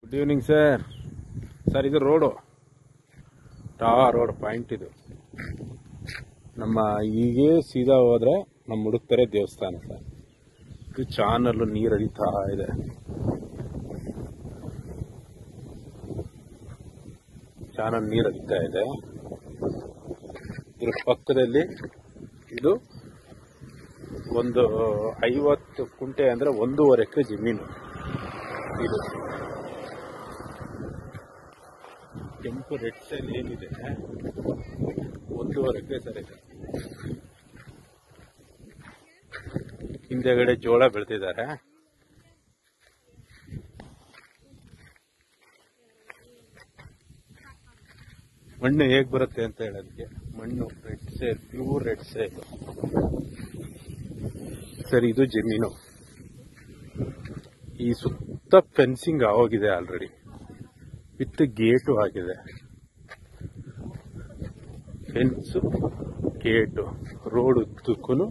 Good evening sir. Sir ಇದು road road point. ಇದು ನಮ್ಮ ಹೀಗೆ ಸೀದಾ ಹೋದ್ರೆ ನಮ್ಮ ಮುಡುಕ್ತಾರೆ ದೇವಸ್ಥಾನ ಸರ್. ಇದು ಚಾನಲ್ ನೀರು ಹರಿತಾ ಇದೆ. ಚಾನಲ್ ನೀರು ಹರಿತಾ ಇದೆ. ಇದ್ರ ಪಕ್ಕದಲ್ಲಿ ಇದು ಒಂದು 50 ಕುಂಟೆ ಅಂದ್ರೆ 1.5 ಎಕರೆ ಜಮೀನು. ಇದು ಕೆಂಪು ರೆಡ್ ಸೈಲ್ ಏನಿದೆ 1.5 ಎಕರೆ ಸರ್. ಹಿಂದೆಗಡೆ ಜೋಳ ಬೆಳೆದಿದ್ದಾರೆ. ಮಣ್ಣು ಹೇಗ್ ಬರುತ್ತೆ ಅಂತ ಹೇಳೋದಕ್ಕೆ, ಮಣ್ಣು red soil, pure red soil sir. ಇದು ಜಮೀನು. ಈ ಸುತ್ತ ಫೆನ್ಸಿಂಗ್ ಆಗೋಗಿದೆ ಆಲ್ರೆಡಿ, ವಿತ್ ಗೇಟು ಆಗಿದೆ. ಫೆನ್ಸು, ಗೇಟು, ರೋಡ್ ಉದ್ದಕ್ಕೂ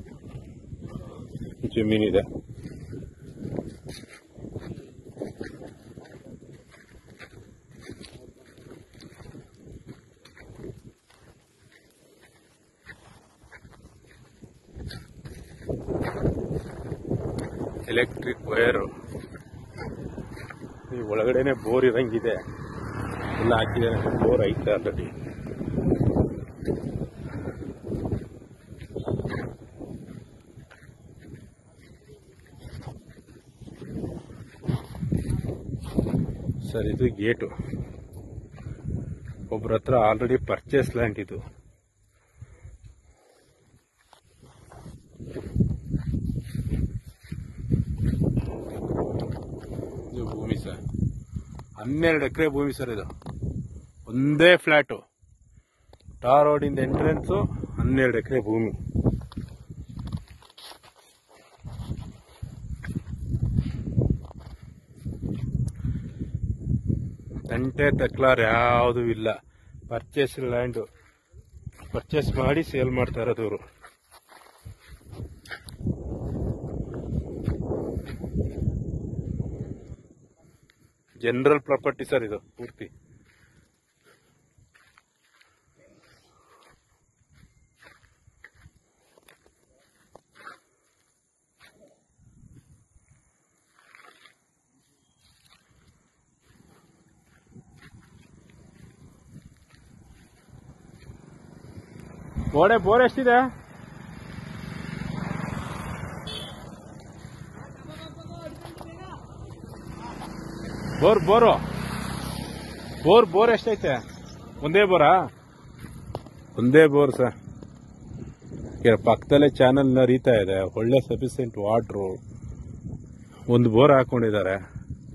ಜಮೀನಿದೆ. ಎಲೆಕ್ಟ್ರಿಕ್ ವೈರು, ಈ ಒಳಗಡೆನೆ ಬೋರ್ ಇರಂಗಿದೆ. ಎಲ್ಲ ಹಾಕಿದ್ದಾರೆ, ಬೋರ್ ಐತೆ ಆಲ್ರೆಡಿ. ಸರ್ ಇದು ಗೇಟು. ಒಬ್ಬರ ಹತ್ರ ಆಲ್ರೆಡಿ ಪರ್ಚೇಸ್ ಲ್ಯಾಂಡ್ ಇದು. ಭೂಮಿ ಸರ್, 12 ಎಕರೆ ಭೂಮಿ ಸರ್. ಇದು ಒಂದೇ ಫ್ಲಾಟು. ಟಾರ್ ರೋಡಿಂದ ಎಂಟ್ರೆನ್ಸು 12 ಎಕರೆ ಭೂಮಿ. ತಂಟೆ ತಕ್ಲಾರ್ ಯಾವುದೂ ಇಲ್ಲ. ಪರ್ಚೇಸ್ ಲ್ಯಾಂಡ್ ಪರ್ಚೇಸ್ ಮಾಡಿ ಸೇಲ್ ಮಾಡ್ತಾ ಇರೋದು ಇವರು. ಜನರಲ್ ಪ್ರಾಪರ್ಟಿ ಸರ್ ಇದು ಪೂರ್ತಿ. ಬೋರ್ ಎಷ್ಟಿದೆ? ಬೋರ್ ಎಷ್ಟೈತೆ? ಒಂದೇ ಬೋರಾ? ಒಂದೇ ಬೋರ್ ಸರ್. ಪಕ್ಕದಲ್ಲೇ ಚಾನಲ್ ಹರಿತಾ ಇದೆ. ಒಳ್ಳೆ ಸಫಿಸಿಯೆಂಟ್ ವಾಟ್ರು. ಒಂದು ಬೋರ್ ಹಾಕೊಂಡಿದ್ದಾರೆ.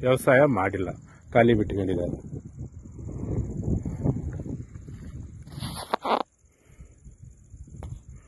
ವ್ಯವಸಾಯ ಮಾಡಿಲ್ಲ, ಖಾಲಿ ಬಿಟ್ಕೊಂಡಿದ್ದಾರೆ.